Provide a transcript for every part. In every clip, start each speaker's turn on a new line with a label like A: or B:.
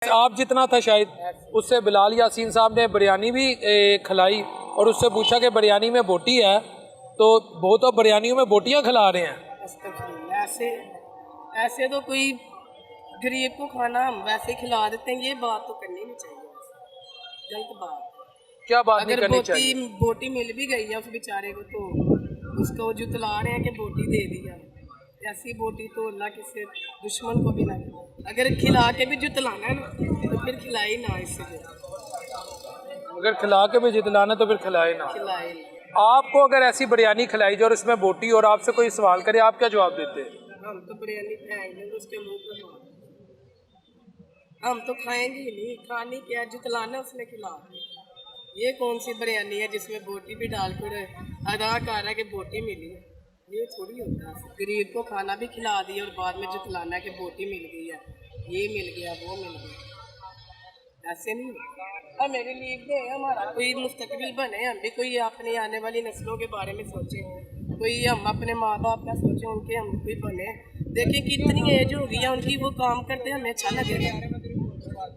A: आप जितना था शायद उससे बिलाल यासीन साहब ने बिरयानी भी खिलाई और उससे पूछा कि बिरयानी में बोटी है, तो वो तो बिरयानियों में बोटियां खिला रहे हैं।
B: ऐसे ऐसे तो कोई गरीब को खाना हम वैसे खिला देते हैं, ये बात तो करनी नहीं चाहिए, गलत बात।
A: क्या बात नहीं
B: अगर
A: करनी चाहिए?
B: बोटी मिल भी गई है उस बेचारे को तो उसको जुतला रहे हैं कि बोटी दे दिया। ऐसी बोटी तो अल्लाह किसी दुश्मन को भी ना खिलाए। अगर खिला के भी जुतलाना है ना तो फिर खिलाई ना, इससे
A: अगर खिला के भी जितलाना तो फिर खिलाए ना।
B: खिलाए।
A: आपको अगर ऐसी बिरयानी खिलाई जाए और इसमें बोटी और आपसे कोई सवाल करे, आप क्या जवाब देते?
B: हम तो बिरयानी फेंक देंगे उसके मुंह पर मार, हम तो खाएंगे ही नहीं। खानी क्या, जुतलाना उसने खिला। ये कौन सी बिरयानी है जिसमें बोटी भी डाल कर अदा कर रहा है कि बोटी मिली है? ये थोड़ी होता है। गरीब को खाना भी खिला दिया और बाद में जुतलाना कि बोटी मिल गई है, ये मिल गया, वो मिल गया। ऐसे नहीं होता। और मेरे लिए भी हमारा कोई मुस्तकबिल बने, हम भी कोई अपनी आने वाली नस्लों के बारे में सोचें, कोई हम अपने माँ बाप का सोचें, उनके हम भी बने। देखें कितनी एज हो गई है उनकी, वो काम करते हमें अच्छा लगेगा?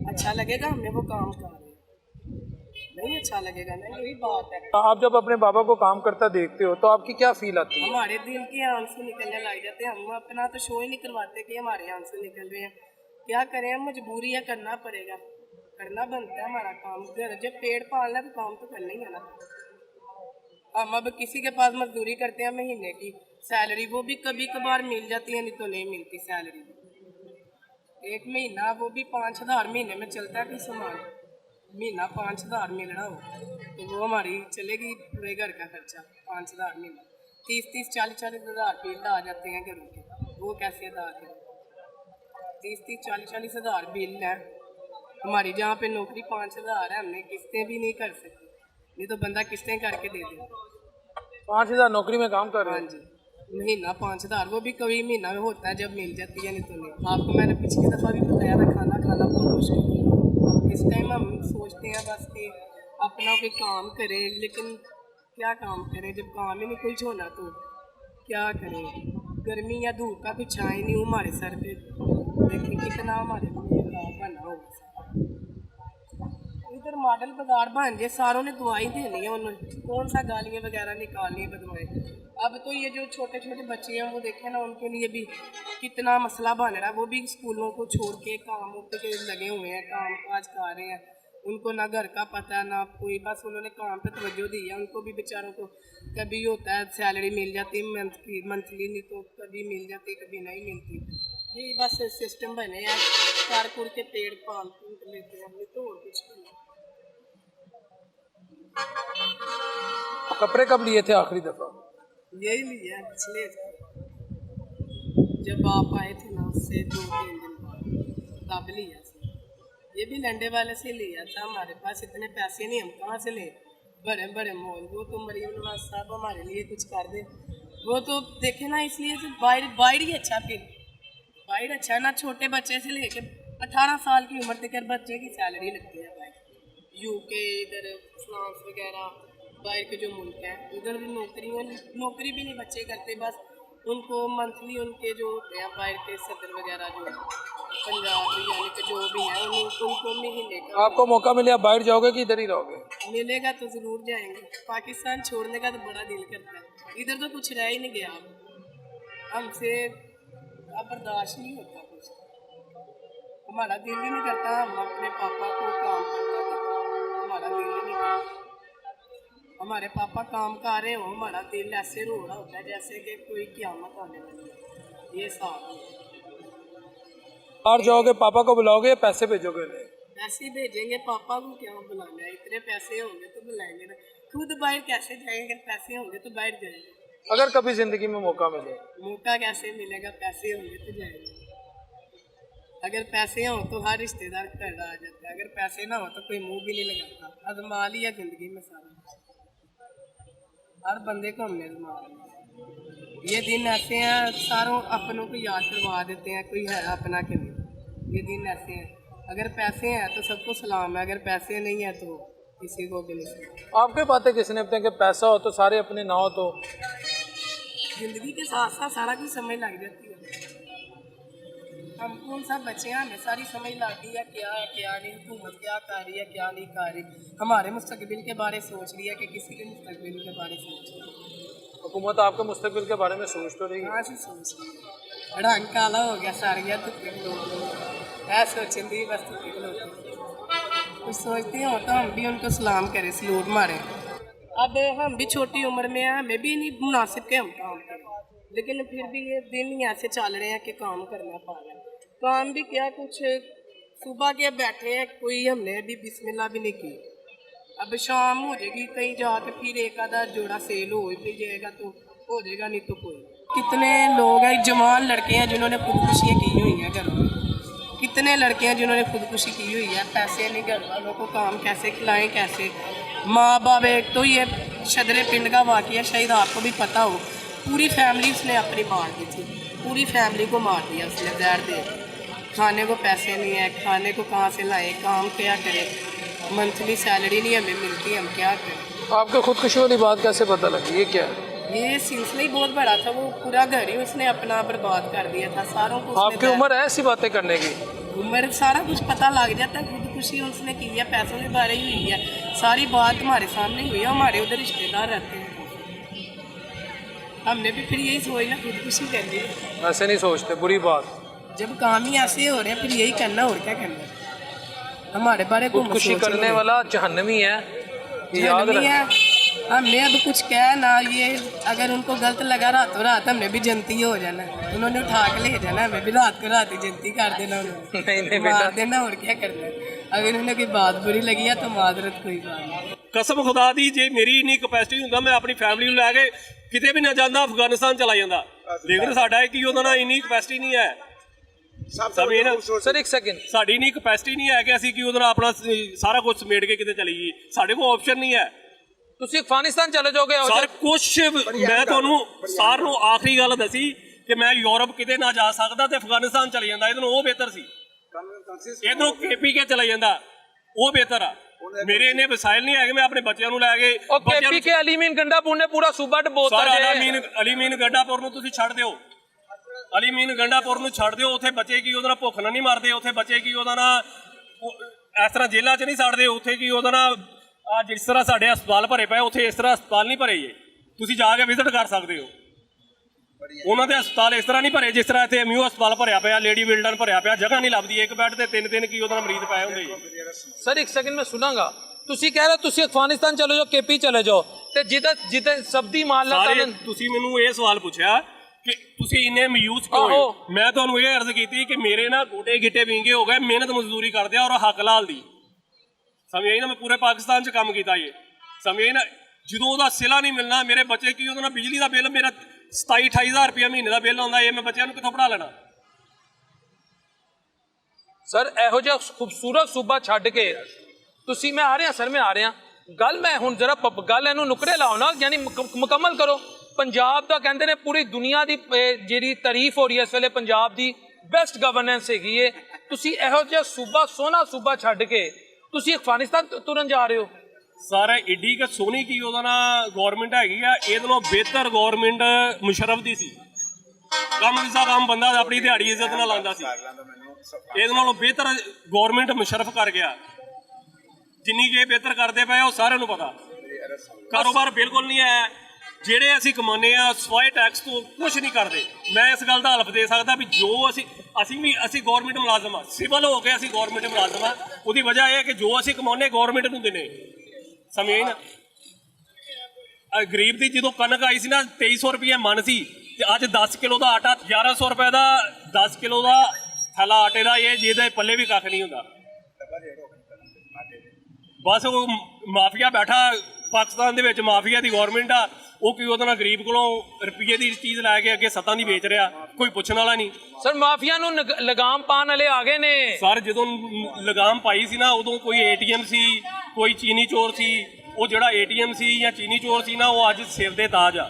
B: अच्छा लगेगा हमें वो काम कर? नहीं अच्छा लगेगा ना, यही बात है।
A: आप जब अपने बाबा को काम करता देखते हो तो आपकी क्या फील आती है?
B: हमारे दिल के आंसू निकलने लग जाते हैं। हम अपना तो शो ही नहीं करवाते कि हमारे आंसू निकल रहे हैं। क्या करें, हम मजबूरी है, करना पड़ेगा, करना बनता है हमारा काम। घर जब पेड़ पालना तो काम तो करना ही है ना। हम अब किसी के पास मजदूरी करते हैं महीने की सैलरी, वो भी कभी कभार मिल जाती है, नहीं तो नहीं मिलती सैलरी। एक महीना वो भी 5,000 महीने में चलता है। कोई सामान महीना 5,000 मिलना हो तो वो हमारी चलेगी पूरे घर का खर्चा। 5,000 महीना 30-30, 40-40 हज़ार बिल आ जाते हैं घरों के, वो कैसे अदा करें? 30-30, 40-40 हज़ार बिल है हमारी। जहाँ पे नौकरी 5,000 है, हमने किस्तें भी नहीं कर सकते, नहीं तो बंदा किस्तें करके दे दे।
A: 5,000 नौकरी में काम कर रहे
B: हाँ
A: हैं?
B: जी, महीना 5,000, वो भी कभी महीना में होता है जब मिल जाती है, नहीं तो नहीं। आपको मैंने पिछली दफ़ा भी बताया था, खाना खाना बहुत मुश्किल है। इस टाइम हम सोचते हैं बस कि अपना कोई काम करें, लेकिन क्या काम करें जब काम ही नहीं कुछ होना तो क्या करें? गर्मी या धूप का कुछ छाए नहीं हमारे सर पे। देखिए कितना हमारे बना होगा। इधर मॉडल बाजार बन गए, सारों ने दवाई देनी है, उन्होंने कौन सा गालियाँ वगैरह निकालनी है बदवाएं। अब तो ये जो छोटे छोटे बच्चे हैं वो देखे ना, उनके लिए भी कितना मसला बन रहा है। वो भी स्कूलों को छोड़ के कामों पे लगे हुए हैं, काम काज कर रहे हैं। उनको ना घर का पता ना कोई, बस उन्होंने काम पे तवज्जो दी है। उनको भी बेचारों को कभी होता है सैलरी मिल जाती है मंथली, नहीं तो कभी मिल जाती कभी नहीं मिलती। ये बस सिस्टम बने हैं, कार कुर के पेड़ पाल लेते हैं, नहीं तो और कुछ नहीं।
A: कपड़े कब लिए थे आखिरी दफा?
B: यही लिया है पिछले जब आप आए थे ना, उससे 2-3 दिन बाद तब लिया था। ये भी लंडे वाले से लिया था, हमारे पास इतने पैसे नहीं, हम कहाँ से ले बड़े बड़े मॉल। वो तो मरीम नवाज साहब हमारे लिए कुछ कर दे, वो तो देखे ना, इसलिए तो बाहर ही अच्छा। फिर बाहर अच्छा ना, छोटे बच्चे से लेके 18 साल की उम्र तक बच्चे की सैलरी लगती है बाहर। यूके, इधर फ्रांस वगैरह बाहर के जो मुल्क हैं, उधर भी नौकरी भी नहीं बच्चे करते। बस उनको मंथली उनके जो होते हैं बाहर के सदर वगैरह जो पंजाब हरियाणा के जो भी हैं, उनको महीने का।
A: आपको मौका मिले आप बाहर जाओगे कि इधर ही रहोगे?
B: मिलेगा तो ज़रूर जाएंगे। पाकिस्तान छोड़ने का तो बड़ा दिल करता है, इधर तो कुछ रह ही नहीं गया हमसे, अब बर्दाश्त नहीं होता कुछ। हमारा दिल ही नहीं करता हम अपने पापा को काम करता देखो, हमारा दिल ही नहीं करता। हमारे पापा काम कर रहे हो, हमारा दिल ऐसे रो रहा होता है जैसे कि कोई क़यामत आने वाली है। ये साफ है।
A: बाहर जाओगे पापा को बुलाओगे या पैसे भेजोगे उन्हें?
B: पैसे भेजेंगे, पापा को क्या बुलाना है? इतने पैसे होंगे तो बुलाएंगे ना। खुद बाहर कैसे जाएंगे? पैसे होंगे तो बाहर जाएंगे।
A: अगर कभी जिंदगी में मौका मिले?
B: मौका कैसे मिलेगा? पैसे होंगे तो जाएंगे। अगर पैसे हों तो हर रिश्तेदार घर आ जाता है, अगर पैसे ना हो तो कोई मुंह भी नहीं लगाता। आजमा लिया जिंदगी में सारा, हर बंदे को हमने आजमा लिया। ये दिन ऐसे हैं, सारों अपनों को याद करवा देते हैं, कोई है अपना के नहीं। ये दिन ऐसे हैं, अगर पैसे हैं तो सबको सलाम है, अगर पैसे नहीं है तो किसी को भी नहीं।
A: आपके बातें किसने अपने कि पैसा हो तो सारे अपने, ना हो तो?
B: जिंदगी के साथ साथ सारा कुछ समझ लग जाती है। हम कौन सा बच्चे हैं, हमें सारी समझ लाती है क्या नहीं, हुकूमत क्या कर रही है क्या नहीं कर रही। हमारे मुस्तकबिल के बारे सोच रही है कि किसी के मुस्तकबिल के बारे सोच रही है।
A: हुकूमत आपके मुस्तकबिल के बारे में सोच तो रही है।
B: कहाँ से सोच रही है, रंग काला हो गया सारिया धुप्पे लोग ऐ सोचन दी बस धुप्पे लोग कुछ सोचते हो तो हम भी उनको सलाम करें, सलूट मारें। अब हम भी छोटी उम्र में हैं, हमें भी नहीं मुनासिब के हम काम करें, लेकिन फिर भी ये दिन ही ऐसे चल रहे हैं कि काम करना पा रहा है। काम भी क्या, कुछ सुबह के बैठे हैं, कोई हमने अभी बिस्मिल्लाह भी नहीं की। अब शाम हो जाएगी, कहीं जाके फिर एक आधा जोड़ा सेल हो भी जाएगा तो हो जाएगा, नहीं तो कोई। कितने लोग हैं जवान लड़के हैं जिन्होंने खुदकुशियाँ की हुई हैं घर में, कितने लड़के हैं जिन्होंने खुदकुशी की हुई है। पैसे नहीं, घर वालों को काम कैसे खिलाएं, कैसे माँ बाप। एक तो ये शदरे पिंड का वाक़या शायद आपको भी पता हो, पूरी फैमिली उसने अपनी मार दी थी, पूरी फैमिली को मार दिया उसने जहर दे। खाने को पैसे नहीं है, खाने को कहाँ से लाए, काम क्या करें, मंथली सैलरी नहीं हमें मिलती, हम क्या करें।
A: आपको खुदकुशी वाली बात कैसे पता लगी, ये क्या है?
B: ये सिलसिला ही बहुत बड़ा था, वो पूरा घर ही उसने अपना बर्बाद कर दिया था, सारों को।
A: आपकी उम्र है ऐसी बातें करने की?
B: उम्र सारा कुछ पता लग जाता है, खुदकुशी उसने की है, पैसों के बारे ही हुई है, सारी बात हमारे सामने हुई है। हमारे उधर रिश्तेदार रहते हैं, हमने भी फिर यही सोचना खुदकुशी कर ली।
A: ऐसे नहीं सोचते, बुरी बात।
B: जब काम ही ऐसे हो रहे हैं फिर यही करना, और क्या करना। हमारे बारे को
A: खुदकुशी करने वाला जहन्नमी है, याद रख।
B: हमने अब कुछ कहा ना, ये अगर उनको गलत लगा रातों रात हमने भी जनती हो जाना, उन्होंने उठा के ले जाना, हमें भी रात को रात ही जनती कर देना, उन्होंने
A: नहीं
B: मार देना, और क्या करना। अगर उन्हें कोई बात बुरी लगी है तो माजरत कोई बात नहीं।
C: कसम खुदा दी जे मेरी इन्नी कैपेसिटी ਹੁੰਦਾ मैं अपनी फैमिली ਨੂੰ ਲੈ ਕੇ ਕਿਤੇ ਵੀ ਨਾ ਜਾਂਦਾ, ਅਫਗਾਨਿਸਤਾਨ ਚਲਾ ਜਾਂਦਾ, ਲੇਕਿਨ ਸਾਡਾ ਹੈ ਕਿ ਉਹਦਾ ਨਾਲ ਇੰਨੀ ਕੈਪੈਸਿਟੀ ਨਹੀਂ ਹੈ। ਸਮਝੇ ਨਾ
A: ਸਰ, ਇੱਕ ਸੈਕਿੰਡ।
C: ਸਾਡੀ ਇੰਨੀ ਕੈਪੈਸਿਟੀ ਨਹੀਂ ਹੈ ਕਿ ਅਸੀਂ ਕਿ ਉਹਦਾ ਨਾਲ ਆਪਣਾ ਸਾਰਾ ਕੁਝ ਸਮੇਟ ਕੇ ਕਿਤੇ ਚਲੀ ਜਾਈਏ, ਸਾਡੇ ਕੋਲ ਆਪਸ਼ਨ ਨਹੀਂ ਹੈ।
A: ਤੁਸੀਂ ਅਫਗਾਨਿਸਤਾਨ ਚਲੇ ਜਾਓਗੇ?
C: ਸਰ ਕੁਛ ਮੈਂ ਤੁਹਾਨੂੰ ਸਾਰ ਨੂੰ ਆਖਰੀ ਗੱਲ ਦੱਸੀ ਕਿ ਮੈਂ ਯੂਰਪ ਕਿਤੇ ਨਾ ਜਾ ਸਕਦਾ ਤੇ ਅਫਗਾਨਿਸਤਾਨ ਚਲੇ ਜਾਂਦਾ, ਇਹਨੂੰ ਉਹ ਬਿਹਤਰ ਸੀ। ਇਹਨੂੰ KPK ਚਲਾ ਜਾਂਦਾ, ਉਹ ਬਿਹਤਰ ਆ। ਮੇਰੇ ਇੰਨੇ ਵਸਾਇਲ ਨਹੀਂ ਹੈਗੇ, ਮੈਂ ਆਪਣੇ ਬੱਚਿਆਂ ਨੂੰ ਲੈ ਕੇ
A: KPK ਅਲੀਮੀਨ ਗੰਡਾਪੁਰ ਨੇ ਪੂਰਾ ਸੂਬਾ ਡਬੋਤਾ ਜੇ।
C: ਅਲੀਮੀਨ ਗੰਡਾਪੁਰ ਨੂੰ ਤੁਸੀਂ ਛੱਡ ਦਿਓ, ਅਲੀਮੀਨ ਗੰਡਾਪੁਰ ਨੂੰ ਛੱਡ ਦਿਓ, ਉੱਥੇ ਬੱਚੇ ਕੀ ਉਹਦਾ ਨਾਲ ਭੁੱਖ ਨਾਲ ਨਹੀਂ ਮਰਦੇ, ਉੱਥੇ ਬੱਚੇ ਕੀ ਉਹਦਾ ਨਾਲ ਇਸ ਤਰ੍ਹਾਂ ਜੇਲ੍ਹਾਂ 'ਚ ਨਹੀਂ ਸੜਦੇ, ਉੱਥੇ ਕੀ ਉਹਦਾ ਨਾਲ ਜਿਸ ਤਰ੍ਹਾਂ ਸਾਡੇ ਹਸਪਤਾਲ ਭਰੇ ਪਏ ਉੱਥੇ ਇਸ ਤਰ੍ਹਾਂ ਹਸਪਤਾਲ ਨਹੀਂ ਭਰੇ ਜੇ। ਤੁਸੀਂ ਜਾ ਕੇ ਵਿਜ਼ਿਟ ਕਰ ਸਕਦੇ ਹੋ, ਉਹਨਾਂ ਦੇ ਹਸਪਤਾਲ ਇਸ ਤਰ੍ਹਾਂ ਨਹੀਂ ਭਰੇ ਜਿਸ ਤਰ੍ਹਾਂ ਇੱਥੇ MU ਹਸਪਤਾਲ ਭਰਿਆ ਪਿਆ, ਲੇਡੀ ਵਿਲਡਨ ਭਰਿਆ ਪਿਆ, ਜਗ੍ਹਾ ਨਹੀਂ ਲੱਭਦੀ, ਇੱਕ ਬੈੱਡ ਤੇ ਤਿੰਨ ਕੀ ਉਹਦਾ ਮਰੀਜ਼ ਪਏ ਹੁੰਦੇ ਜੀ।
A: ਸਰ ਇੱਕ ਸੈਕਿੰਡ ਮੈਂ ਸੁਣਾਂਗਾ, ਤੁਸੀਂ ਕਹਿ ਰਹੇ ਤੁਸੀਂ ਅਫਗਾਨਿਸਤਾਨ ਚਲੇ ਜਾਓ, KP ਚਲੇ ਜਾਓ, ਤੇ ਜਿੱਥੇ ਸਬਦੀ ਮਾਲ ਨਾ
C: ਸਾਰੇ ਤੁਸੀਂ ਮੈਨੂੰ ਇਹ ਸਵਾਲ ਪੁੱਛਿਆ ਕਿ ਤੁਸੀਂ ਇੰਨੇ ਮਯੂਸ ਕਿਉਂ ਹੋ। ਮੈਂ ਤੁਹਾਨੂੰ ਇਹ ਅਰਜ਼ ਕੀਤੀ ਕਿ ਮੇਰੇ ਨਾ ਗੋਡੇ ਗਿੱਟੇ ਵਿੰਗੇ ਹੋ ਗਏ, ਮਿਹਨਤ ਮਜ਼ਦੂਰੀ ਕਰਦੇ ਆ ਔਰ ਹੱਕ ਲਾਲ ਦੀ। ਸਮਝੇ ਨਾ, ਮੈਂ ਪੂਰੇ ਪਾਕਿਸਤਾਨ 'ਚ ਕੰਮ ਕੀਤਾ ਇਹ। ਸਮਝੇ ਨਾ, ਜਦੋਂ ਉਹਦਾ ਸਿਲਾ ਨਹੀਂ ਮਿਲਣਾ, ਮੇਰੇ ਬੱਚੇ ਕੀ ਉਹਦੇ ਨਾਲ ਬਿਜਲੀ ਦਾ ਬਿੱਲ ਮੇਰਾ 27-28 ਹਜ਼ਾਰ ਰੁਪਇਆ ਮਹੀਨੇ ਦਾ ਬਿੱਲ ਆਉਂਦਾ, ਇਹ ਮੈਂ ਬੱਚਿਆਂ ਨੂੰ ਕਿੱਥੋਂ ਪੜ੍ਹਾ ਲੈਣਾ।
A: ਸਰ ਇਹੋ ਜਿਹਾ ਖੂਬਸੂਰਤ ਸੂਬਾ ਛੱਡ ਕੇ ਤੁਸੀਂ, ਮੈਂ ਆ ਰਿਹਾ ਸਰ, ਮੈਂ ਆ ਰਿਹਾ, ਗੱਲ ਮੈਂ ਹੁਣ ਜਰਾ ਗੱਲ ਇਹਨੂੰ ਨੁਕਰੇ ਲਾਓ ਨਾ, ਯਾਨੀ ਮੁਕੰਮਲ ਕਰੋ। ਪੰਜਾਬ ਦਾ ਕਹਿੰਦੇ ਨੇ ਪੂਰੀ ਦੁਨੀਆ ਦੀ ਜਿਹੜੀ ਤਾਰੀਫ ਹੋ ਰਹੀ ਹੈ ਇਸ ਵੇਲੇ, ਪੰਜਾਬ ਦੀ ਬੈਸਟ ਗਵਰਨੈਂਸ ਹੈਗੀ ਹੈ, ਤੁਸੀਂ ਇਹੋ ਜਿਹਾ ਸੂਬਾ, ਸੋਹਣਾ ਸੂਬਾ ਛੱਡ ਕੇ ਤੁਸੀਂ ਅਫਗਾਨਿਸਤਾਨ ਤੁਰਨ ਜਾ ਰਹੇ ਹੋ।
C: ਸਾਰਾ ਏਡੀ ਕਿ ਸੋਹਣੀ ਕੀ ਉਹਦਾ ਨਾ ਗੌਰਮੈਂਟ ਹੈਗੀ ਆ, ਇਹਦੇ ਨਾਲੋਂ ਬਿਹਤਰ ਗੌਰਮੈਂਟ ਮੁਸ਼ਰਫ ਦੀ ਸੀ। ਕੰਮ ਦਾ ਕੰਮ ਬੰਦਾ ਆਪਣੀ ਦਿਹਾੜੀ ਇੱਜ਼ਤ ਨਾਲ ਲਾਉਂਦਾ ਸੀ, ਇਹਦੇ ਨਾਲੋਂ ਬਿਹਤਰ ਗੌਰਮੈਂਟ ਮੁਸ਼ਰਫ ਕਰ ਗਿਆ। ਜਿੰਨੀ ਕਿ ਬਿਹਤਰ ਕਰਦੇ ਪਏ ਉਹ ਸਾਰਿਆਂ ਨੂੰ ਪਤਾ। ਕਾਰੋਬਾਰ ਬਿਲਕੁਲ ਨਹੀਂ ਹੈ, ਜਿਹੜੇ ਅਸੀਂ ਕਮਾਉਂਦੇ ਆ ਸਵਾਏ ਟੈਕਸ ਤੋਂ ਕੁਛ ਨਹੀਂ ਕਰਦੇ। ਮੈਂ ਇਸ ਗੱਲ ਦਾ ਹਲਫ ਦੇ ਸਕਦਾ ਵੀ ਜੋ ਅਸੀਂ ਗੌਰਮੈਂਟ ਮੁਲਾਜ਼ਮ ਆ, ਸਿਵਲ ਹੋ ਕੇ ਅਸੀਂ ਗੌਰਮੈਂਟ ਮੁਲਾਜ਼ਮ ਆ, ਉਹਦੀ ਵਜ੍ਹਾ ਇਹ ਹੈ ਕਿ ਜੋ ਅਸੀਂ ਕਮਾਉਂਦੇ ਗੌਰਮੈਂਟ ਨੂੰ ਦਿੰਦੇ। ਸਮਝੇ ਨਾ, ਗਰੀਬ ਦੀ ਜਦੋਂ ਕਣਕ ਆਈ ਸੀ ਨਾ 2300 ਰੁਪਏ ਮਨ ਸੀ, ਤੇ ਅੱਜ 10 ਕਿਲੋ ਦਾ ਆਟਾ 1100 ਰੁਪਏ ਦਾ, 10 ਕਿਲੋ ਦਾ ਥੈਲਾ ਆਟੇ ਦਾ, ਇਹ ਜਿਹਦੇ ਪੱਲੇ ਵੀ ਕੱਖ ਨਹੀਂ ਹੁੰਦਾ। ਬਸ ਉਹ ਮਾਫੀਆ ਬੈਠਾ ਪਾਕਿਸਤਾਨ ਦੇ ਵਿੱਚ, ਮਾਫੀਆ ਦੀ ਗੌਰਮੈਂਟ ਆ, ਉਹ ਕੀ ਉਹਦੇ ਨਾਲ ਗਰੀਬ ਕੋਲੋਂ ਰੁਪਈਏ ਦੀ ਚੀਜ਼ ਲੈ ਕੇ ਅੱਗੇ ਸੱਤਾਂ ਦੀ ਵੇਚ ਰਿਹਾ, ਕੋਈ ਪੁੱਛਣ ਵਾਲਾ ਨਹੀਂ।
A: ਸਰ ਮਾਫੀਆ ਨੂੰ ਲਗਾਮ ਪਾਉਣ ਵਾਲੇ ਆ ਗਏ ਨੇ।
C: ਸਰ ਜਦੋਂ ਲਗਾਮ ਪਾਈ ਸੀ ਨਾ, ਉਦੋਂ ਕੋਈ ATM ਸੀ, ਕੋਈ ਚੀਨੀ ਚੋਰ ਸੀ। ਉਹ ਜਿਹੜਾ ATM ਸੀ ਜਾਂ ਚੀਨੀ ਚੋਰ ਸੀ ਨਾ, ਉਹ ਅੱਜ ਸਿਰ ਦੇ ਤਾਜ ਆ।